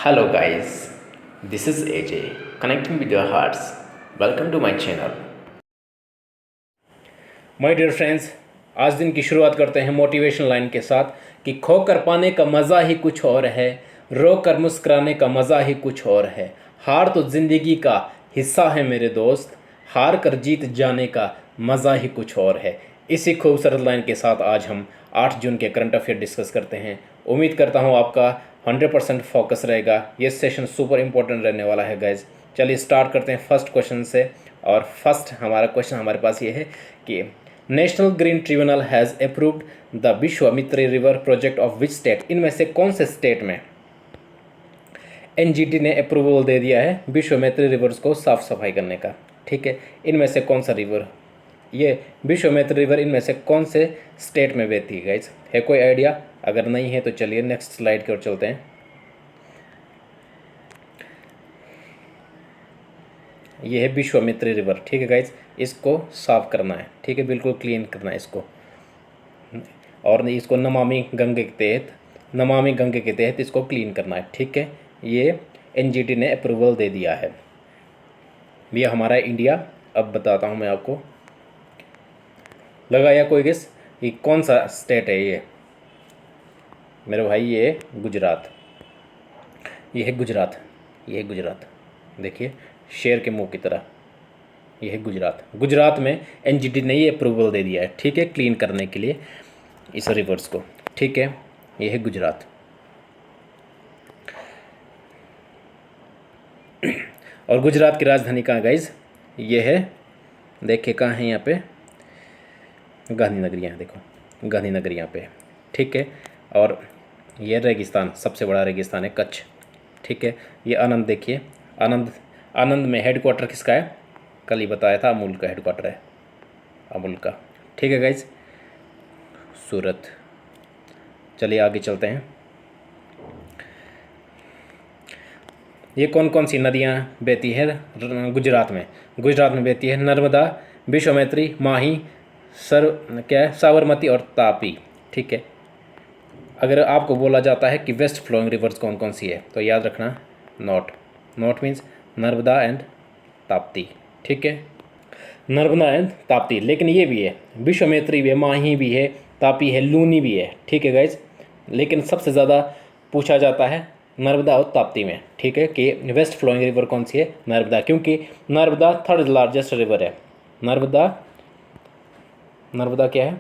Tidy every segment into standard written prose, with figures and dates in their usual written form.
Hello guys, this is AJ connecting with your hearts. Welcome to my channel. My dear friends, आज दिन की शुरुआत करते हैं मोटिवेशन लाइन के साथ कि खोकर पाने का मज़ा ही कुछ और है, रो कर मुस्कुराने का मज़ा ही कुछ और है। हार तो ज़िंदगी का हिस्सा है मेरे दोस्त, हार कर जीत जाने का मज़ा ही कुछ और है। इसी खूबसूरत लाइन के साथ आज हम 8 जून के करंट अफेयर डिस्कस करते हैं। उम्मीद करता हूँ आपका 100% फोकस रहेगा। ये सेशन सुपर इम्पोर्टेंट रहने वाला है गाइज। चलिए स्टार्ट करते हैं फर्स्ट क्वेश्चन से। और फर्स्ट हमारा क्वेश्चन हमारे पास ये है कि national green tribunal has approved the Vishwamitri river project of which state. इनमें से कौन से स्टेट में एनजीटी ने अप्रूवल दे दिया है विश्वामित्री रिवर्स को साफ सफाई करने का। ठीक है, इनमें से कौन सा रिवर, ये विश्वामित्री रिवर इनमें से कौन से स्टेट में बहती है गाइज? है कोई आइडिया? अगर नहीं है तो चलिए नेक्स्ट स्लाइड की ओर चलते हैं। ये है विश्वामित्री रिवर। ठीक है गाइज, इसको साफ करना है। ठीक है, बिल्कुल क्लीन करना है इसको, और इसको नमामि गंगे के तहत इसको क्लीन करना है। ठीक है, ये एनजीटी ने अप्रूवल दे दिया है। ये हमारा इंडिया। अब बताता हूँ मैं आपको, लगाया कोई गेस ये कौन सा स्टेट है? ये मेरे भाई ये गुजरात। ये है गुजरात, ये है गुजरात। देखिए शेर के मुंह की तरह, ये है गुजरात। गुजरात में एनजीटी ने ये अप्रूवल दे दिया है। ठीक है, क्लीन करने के लिए इस रिवर्स को। ठीक है, ये है गुजरात। और गुजरात की राजधानी कहाँ गाइज? ये है, देखिए कहाँ है यहाँ पे, गांधीनगर। यहाँ देखो गांधीनगर यहाँ पे। ठीक है, और ये रेगिस्तान, सबसे बड़ा रेगिस्तान है कच्छ। ठीक है, ये आनंद देखिए, आनंद में हेडक्वार्टर किसका है? कल ही बताया था, अमूल का हेडक्वार्टर है, अमूल का। ठीक है गाइज, सूरत। चलिए आगे चलते हैं। ये कौन कौन सी नदियाँ बहती हैं गुजरात में? गुजरात में बहती है नर्मदा, विश्वामित्री, माही, साबरमती और तापी। ठीक है, अगर आपको बोला जाता है कि वेस्ट फ्लोइंग रिवर्स कौन कौन सी है तो याद रखना not means Narmada and Tapti. ठीक है, नर्मदा एंड ताप्ती। लेकिन ये भी है, विश्वामित्री भी है, माही भी है, तापी है, लूनी भी है। ठीक है गाइज, लेकिन सबसे ज़्यादा पूछा जाता है नर्मदा और ताप्ती में। ठीक है, कि वेस्ट फ्लोइंग रिवर कौन सी है? नर्मदा, क्योंकि नर्मदा थर्ड लार्जेस्ट रिवर है। नर्मदा क्या है?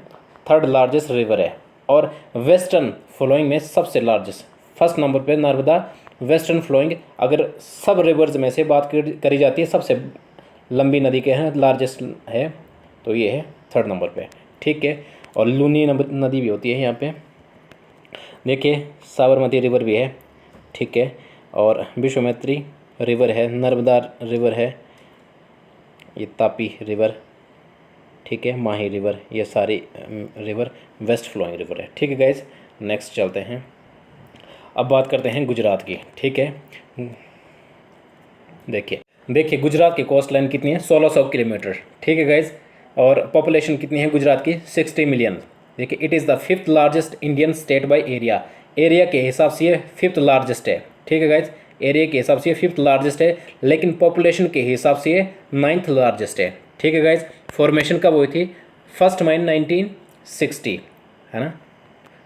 थर्ड लार्जेस्ट रिवर है। और वेस्टर्न फ्लोइंग में सबसे लार्जेस्ट, फर्स्ट नंबर पे नर्मदा। वेस्टर्न फ्लोइंग अगर सब रिवर्स में से बात करी जाती है, सबसे लंबी नदी के हैं, लार्जेस्ट है, तो ये है थर्ड नंबर पे। ठीक है, और लूनी नदी भी होती है यहाँ पे। देखिए साबरमती रिवर भी है। ठीक है, और विश्वामित्री रिवर है, नर्मदा रिवर है, ये तापी रिवर। ठीक है, माही रिवर, ये सारी रिवर वेस्ट फ्लोइंग रिवर है। ठीक है गाइज, नेक्स्ट चलते हैं। अब बात करते हैं गुजरात की। ठीक है, देखिए गुजरात की कोस्ट लाइन कितनी है? 1600 किलोमीटर। ठीक है गाइज, और पॉपुलेशन कितनी है गुजरात की? 60 मिलियन। देखिए, it is the 5th largest Indian state by area. Area के हिसाब से ये 5th लार्जेस्ट है। ठीक है गाइज, एरिया के हिसाब से ये 5th लार्जेस्ट है, लेकिन पॉपुलेशन के हिसाब से ये 9th लार्जेस्ट है। ठीक है गाइज, फॉर्मेशन कब हुई थी? फर्स्ट माइन 1960 है ना,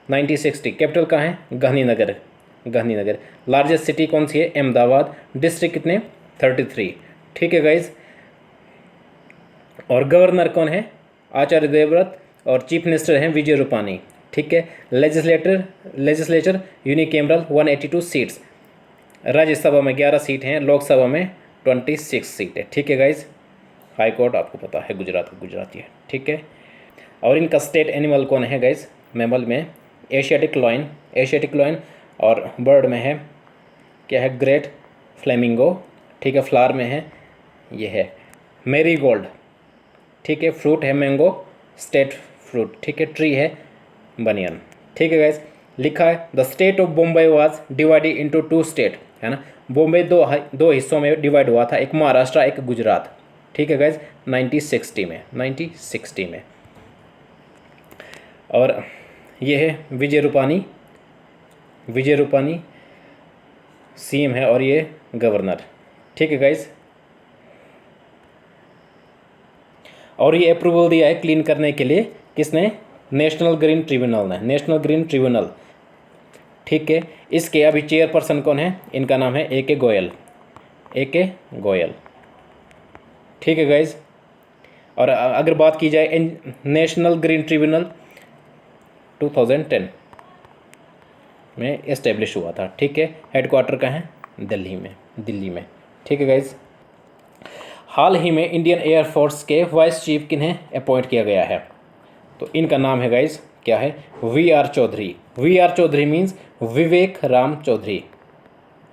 1960। कैपिटल कहाँ है? गांधीनगर। लार्जेस्ट सिटी कौन सी है? अहमदाबाद। डिस्ट्रिक्ट कितने? 33। ठीक है गाइज, और गवर्नर कौन है? आचार्य देवव्रत। और चीफ मिनिस्टर हैं विजय रूपानी। ठीक है, लेजिस्लेचर यूनिकैमरल 182 सीट्स। राज्यसभा में 11 सीट हैं, लोकसभा में 26 सीट है। ठीक है गाइज, हाई कोर्ट आपको पता है गुजरात का, गुजराती है। ठीक है, और इनका स्टेट एनिमल कौन है गाइज? मैमल में एशियाटिक लॉयन, और बर्ड में है क्या है? Great flamingo. ठीक है, फ्लावर में है, ये है मैरीगोल्ड। ठीक है, फ्रूट है मैंगो, स्टेट फ्रूट। ठीक है, ट्री है बनियन। ठीक है गाइज, लिखा है the state of Bombay was divided into 2 state, है ना। बॉम्बे दो हिस्सों में डिवाइड हुआ था, एक महाराष्ट्र एक गुजरात। ठीक है गाइज, 1960 में। और ये है विजय रूपानी सीएम है और ये गवर्नर। ठीक है गाइज, और ये अप्रूवल दिया है क्लीन करने के लिए किसने? नेशनल ग्रीन ट्रिब्यूनल ने, नेशनल ग्रीन ट्रिब्यूनल। ठीक है, इसके अभी चेयरपर्सन कौन है? इनका नाम है AK गोयल, AK गोयल। ठीक है गाइज, और अगर बात की जाए नेशनल ग्रीन ट्रिब्यूनल 2010 में इस्टेब्लिश हुआ था। ठीक है, हेडक्वार्टर कहाँ है? दिल्ली में। ठीक है गाइज, हाल ही में इंडियन एयरफोर्स के वाइस चीफ किन्हें अपॉइंट किया गया है? तो इनका नाम है गाइज, क्या है? VR Chaudhary. VR Chaudhary means Vivek Ram Chaudhary,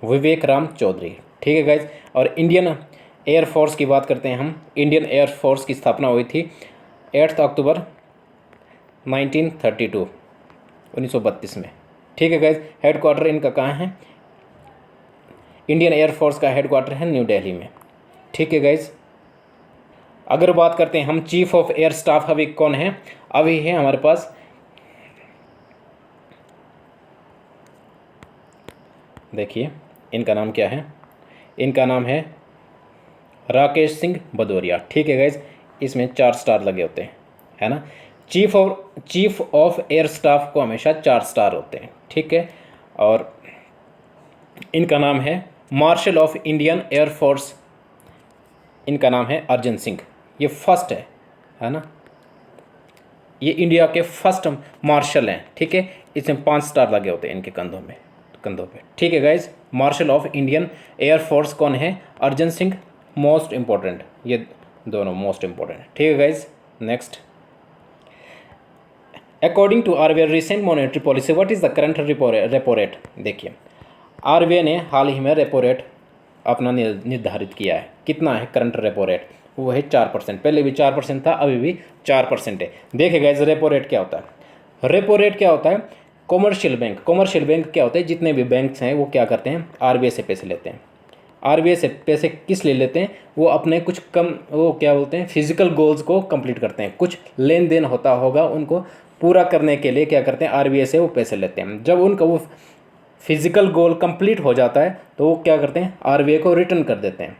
Vivek Ram Chaudhary. ठीक है गाइज, और इंडियन एयरफोर्स की बात करते हैं हम। इंडियन एयरफोर्स की स्थापना हुई थी 8 अक्टूबर 1932 में। ठीक है गाइज, हेडक्वार्टर इनका कहाँ है? इंडियन एयरफोर्स का हेडक्वार्टर है न्यू दिल्ली में। ठीक है गाइज, अगर बात करते हैं हम चीफ ऑफ एयर स्टाफ अभी कौन है? अभी है हमारे पास, देखिए इनका नाम क्या है? इनका नाम है राकेश सिंह भदौरिया। ठीक है गाइज, इसमें 4 स्टार लगे होते हैं, है ना। चीफ ऑफ एयर स्टाफ को हमेशा 4 स्टार होते हैं। ठीक है, और इनका नाम है मार्शल ऑफ इंडियन एयरफोर्स। इनका नाम है अर्जन सिंह। ये फर्स्ट है ना, ये इंडिया के फर्स्ट मार्शल हैं। ठीक है, इसमें 5 स्टार लगे होते हैं इनके कंधों पे। ठीक है guys, marshal of Indian air force कौन है? अर्जन सिंह, मोस्ट इंपॉर्टेंट, ये दोनों मोस्ट इंपॉर्टेंट। ठीक है guys, next, according to RBI recent monetary policy what is the current repo rate? देखिए RBI ने हाल ही में रेपो रेट अपना निर्धारित किया है। कितना है करंट रेपो रेट? वो है 4%। पहले भी 4% था, अभी भी 4% है। देखिए गाइज, रेपो रेट क्या होता है? रेपो रेट क्या होता है? कॉमर्शियल बैंक क्या होता है? जितने भी बैंक्स हैं वो क्या करते हैं? RBI से पैसे लेते हैं। RBI से पैसे किस लिए लेते हैं? वो अपने कुछ वो क्या बोलते हैं, फिजिकल गोल्स को कंप्लीट करते हैं। कुछ लेन देन होता होगा, उनको पूरा करने के लिए क्या करते हैं? RBI से वो पैसे लेते हैं। जब उनका वो फिजिकल गोल कंप्लीट हो जाता है तो वो क्या करते हैं? RBI को रिटर्न कर देते हैं।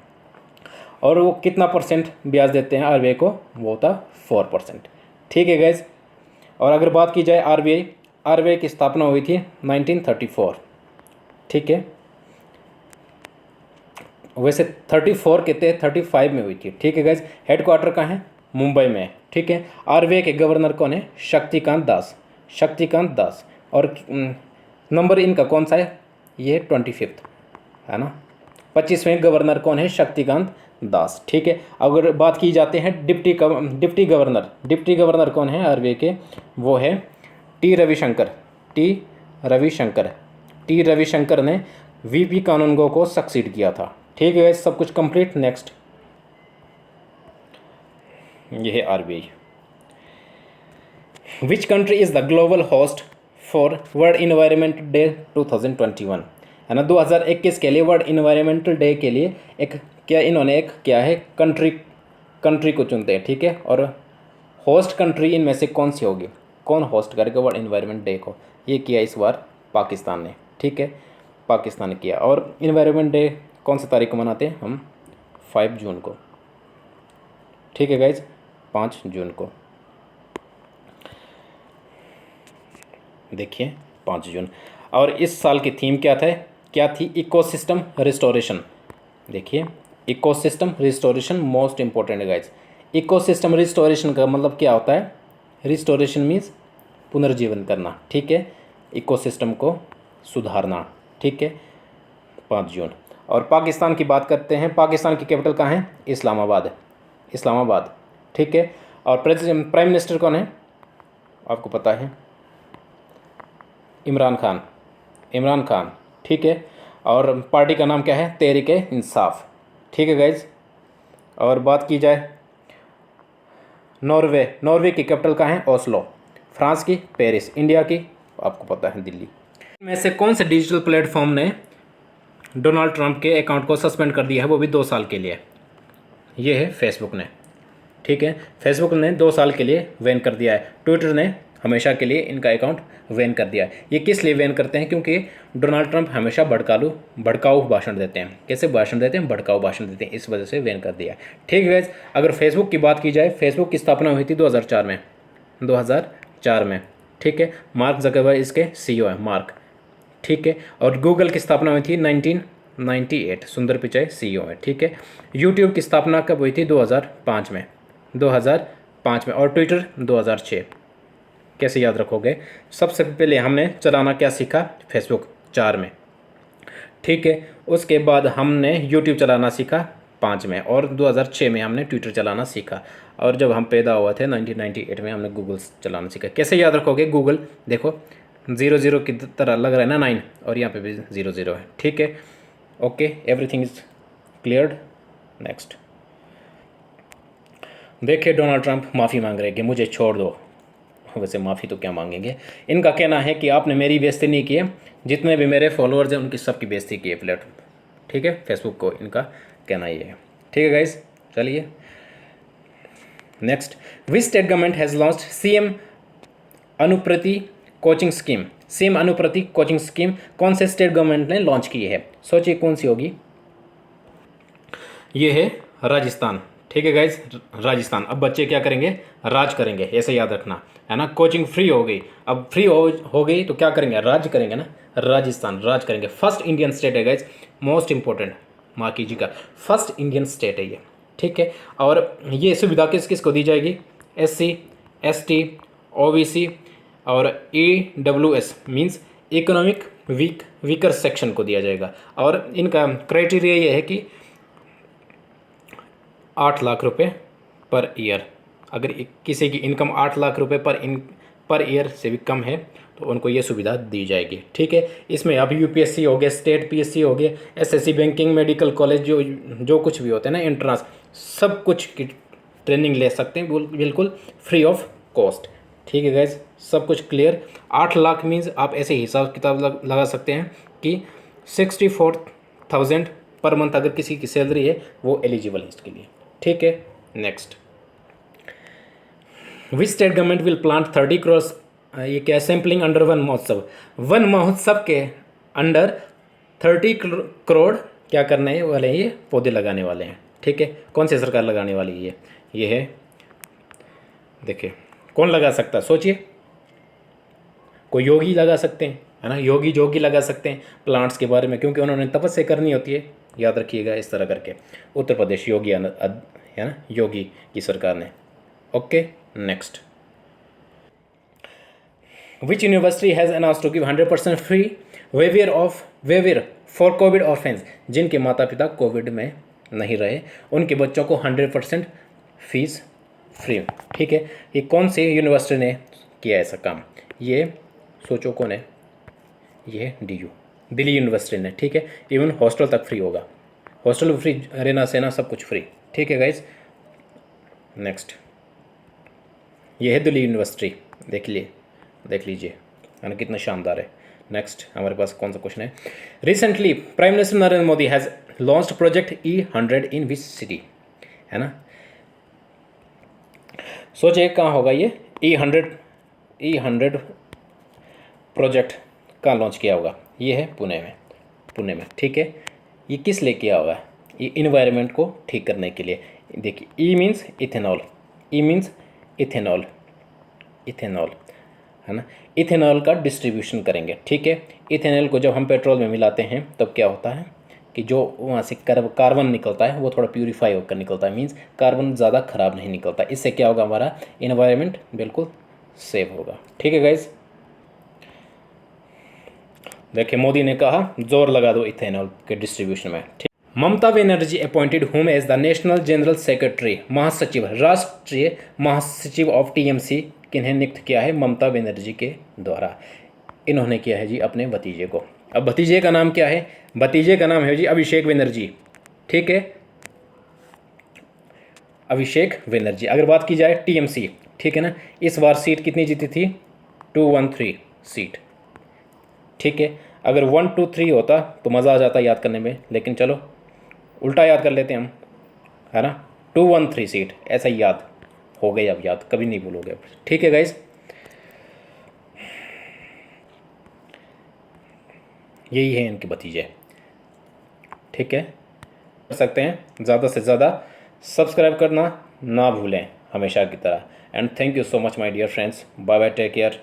और वो कितना % ब्याज देते हैं RBI को? वो होता 4%। ठीक है गैस, और अगर बात की जाए RBI की स्थापना हुई थी 1934। ठीक है, वैसे 34 कहते हैं, 35 में हुई थी। ठीक है गैस, हेडक्वार्टर कहाँ है? मुंबई में। ठीक है, RBI के गवर्नर कौन है? शक्तिकांत दास। और नंबर इनका कौन सा है? ये 25 है ना। 25वें गवर्नर कौन है? शक्तिकांत दास। ठीक है, अगर बात की जाते हैं डिप्टी गवर्नर कौन है RBI के? वो है टी रविशंकर ने VP कानूनगो को सक्सीड किया था। ठीक है, सब कुछ कंप्लीट। नेक्स्ट, ये है RBI। Which country is the global host for world environment day 2021? है ना, 2021 के लिए वर्ल्ड इन्वायरमेंटल डे के लिए इन्होंने क्या है कंट्री को चुनते हैं। ठीक है, और होस्ट कंट्री इनमें से कौन सी होगी? कौन होस्ट करेगा वर्ल्ड इन्वायरमेंट डे को? ये किया इस बार पाकिस्तान ने। ठीक है, पाकिस्तान ने किया। और इन्वायरमेंट डे कौन सी तारीख को मनाते हैं हम? 5 जून को। ठीक है गाइज, 5 जून को। देखिए 5 जून। और इस साल की थीम क्या थी? Ecosystem restoration. देखिए, इकोसिस्टम रिस्टोरेशन मोस्ट इंपॉर्टेंट है गाइज। इकोसिस्टम रिस्टोरेशन का मतलब क्या होता है? रिस्टोरेशन मीन्स पुनर्जीवन करना। ठीक है, इकोसिस्टम को सुधारना। ठीक है, 5 जून। और पाकिस्तान की बात करते हैं। पाकिस्तान की कैपिटल कहाँ है? इस्लामाबाद। ठीक है, और प्राइम मिनिस्टर कौन है? आपको पता है, इमरान खान। ठीक है, और पार्टी का नाम क्या है? तहरीक-ए-इंसाफ। ठीक है गाइज, और बात की जाए नॉर्वे की कैपिटल कहाँ है? ओस्लो। फ्रांस की पेरिस। इंडिया की आपको पता है दिल्ली। में से कौन से डिजिटल प्लेटफॉर्म ने डोनाल्ड ट्रंप के अकाउंट को सस्पेंड कर दिया है, वो भी 2 साल के लिए? ये है फेसबुक ने। ठीक है, फेसबुक ने 2 साल के लिए बैन कर दिया है। ट्विटर ने हमेशा के लिए इनका अकाउंट बैन कर दिया है। ये किस लिए बैन करते हैं? क्योंकि डोनाल्ड ट्रंप हमेशा भड़काऊ भाषण देते हैं। कैसे भाषण देते हैं? भड़काऊ भाषण देते हैं, इस वजह से बैन कर दिया है। ठीक है गाइस, अगर फेसबुक की बात की जाए, फेसबुक की स्थापना हुई थी 2004 में। ठीक है, मार्क जकरबर्ग इसके CEO है, मार्क। ठीक है, और गूगल की स्थापना हुई थी 1998, सुंदर पिचाई CEO है। ठीक है, यूट्यूब की स्थापना कब हुई थी? 2005 में, और ट्विटर 2006। कैसे याद रखोगे? सबसे पहले हमने चलाना क्या सीखा? फेसबुक 4 में। ठीक है, उसके बाद हमने यूट्यूब चलाना सीखा 5 में, और 2006 में हमने ट्विटर चलाना सीखा, और जब हम पैदा हुए थे 1998 में हमने गूगल चलाना सीखा। कैसे याद रखोगे? गूगल देखो 00 की तरह लग रहा है ना 9, और यहाँ पे भी 00 है। ठीक है, okay, everything is cleared. Next देखिए, डोनाल्ड ट्रंप माफ़ी मांग रहे हैं कि मुझे छोड़ दो। वैसे माफ़ी तो क्या मांगेंगे। इनका कहना है कि आपने मेरी बेइज्जती नहीं की है, जितने भी मेरे फॉलोअर्स हैं उनकी सबकी बेइज्जती की है प्लेटफॉर्म। ठीक है, फेसबुक को इनका कहना ये है। ठीक है गाइस, चलिए next. Which state government has launched CM Anuprati coaching scheme? CM Anuprati coaching scheme कौन से स्टेट गवर्नमेंट ने लॉन्च की है? सोचिए कौन सी होगी? ये है राजस्थान। ठीक है गाइज, राजस्थान। अब बच्चे क्या करेंगे? राज करेंगे, ऐसे याद रखना है ना। कोचिंग फ्री हो गई, अब फ्री हो गई तो क्या करेंगे? राज करेंगे ना। राजस्थान राज करेंगे। फर्स्ट इंडियन स्टेट है गाइज, मोस्ट इंपॉर्टेंट, मार्क कीजिएगा, फर्स्ट इंडियन स्टेट है ये। ठीक है, और ये सुविधा किस किस को दी जाएगी? SC ST OBC और EWS means economic weaker section को दिया जाएगा। और इनका क्राइटेरिया ये है कि 8 लाख रुपए पर ईयर। अगर किसी की इनकम 8 लाख रुपए पर ईयर से भी कम है तो उनको ये सुविधा दी जाएगी। ठीक है, इसमें अब UPSC हो गया, स्टेट PSC हो गया, SSC, बैंकिंग, मेडिकल कॉलेज, जो कुछ भी होते हैं ना, एंट्रेंस, सब कुछ की ट्रेनिंग ले सकते हैं बिल्कुल फ्री ऑफ कॉस्ट। ठीक है गाइज, सब कुछ क्लियर। 8 लाख मीन्स आप ऐसे हिसाब किताब लगा सकते हैं कि 64,000 पर मंथ अगर किसी की सैलरी है वो एलिजिबल है इसके लिए। ठीक है, next. Which state government will plant 30 crore, ये क्या है? सैम्पलिंग अंडर वन महोत्सव। वन महोत्सव के अंडर 30 करोड़ क्या करने वाले हैं? ये पौधे लगाने वाले हैं। ठीक है, कौन सी सरकार लगाने वाली है? ये है, देखिए कौन लगा सकता है? सोचिए, कोई योगी लगा सकते हैं, है ना, योगी जोगी लगा सकते हैं प्लांट्स के बारे में, क्योंकि उन्होंने तपस्या करनी होती है। याद रखिएगा इस तरह करके। उत्तर प्रदेश योगी है ना, योगी की सरकार ने। Okay, next. Which university has announce to give 100% free waiver for covid orphans? जिनके माता पिता कोविड में नहीं रहे उनके बच्चों को 100% फीस फ्री। ठीक है, ये कौन सी यूनिवर्सिटी ने किया ऐसा काम? ये सोचो कौन है? ये DU, दिल्ली यूनिवर्सिटी ने। ठीक है, इवन हॉस्टल तक फ्री होगा, हॉस्टल फ्री, रहना सहना सब कुछ फ्री। ठीक है गाइज, नेक्स्ट। ये है दिल्ली यूनिवर्सिटी, देख लीजिए, है ना, कितना शानदार है। नेक्स्ट हमारे पास कौन सा क्वेश्चन है? Recently prime minister Narendra Modi has launched project E100 in which city? है ना, सोचिए कहाँ होगा ये E100 प्रोजेक्ट कहाँ लॉन्च किया होगा? ये है पुणे में। ठीक है, ये किस लिए किया होगा? ये इन्वायरमेंट को ठीक करने के लिए। देखिए, E मीन्स इथेनॉल, इथेनॉल है ना, इथेनॉल का डिस्ट्रीब्यूशन करेंगे। ठीक है, इथेनॉल को जब हम पेट्रोल में मिलाते हैं तब क्या होता है कि जो वहाँ से कार्बन निकलता है वो थोड़ा प्यूरीफाई होकर निकलता है, मीन्स कार्बन ज़्यादा ख़राब नहीं निकलता। इससे क्या होगा? हमारा इन्वायरमेंट बिल्कुल सेफ होगा। ठीक है गाइज, देखिए मोदी ने कहा जोर लगा दो इथेनॉल के डिस्ट्रीब्यूशन में। ठीक, Mamata Banerjee appointed whom as the national general secretary, महासचिव, राष्ट्रीय महासचिव ऑफ TMC किन्हें नियुक्त किया है? ममता बनर्जी के द्वारा। इन्होंने किया है जी अपने भतीजे को। अब भतीजे का नाम क्या है? भतीजे का नाम है जी अभिषेक बनर्जी। ठीक है, अभिषेक बनर्जी। अगर बात की जाए TMC, ठीक है ना, इस बार सीट कितनी जीती थी? 213 सीट। ठीक है, अगर 1 2 3 होता तो मज़ा आ जाता याद करने में, लेकिन चलो उल्टा याद कर लेते हैं हम, है ना। 213 सीट, ऐसा ही याद हो गई, अब याद कभी नहीं भूलोगे। ठीक है गाइज, यही है इनके भतीजे। ठीक है, कर सकते हैं, ज़्यादा से ज़्यादा सब्सक्राइब करना ना भूलें हमेशा की तरह। And thank you so much my dear friends, bye bye, take care.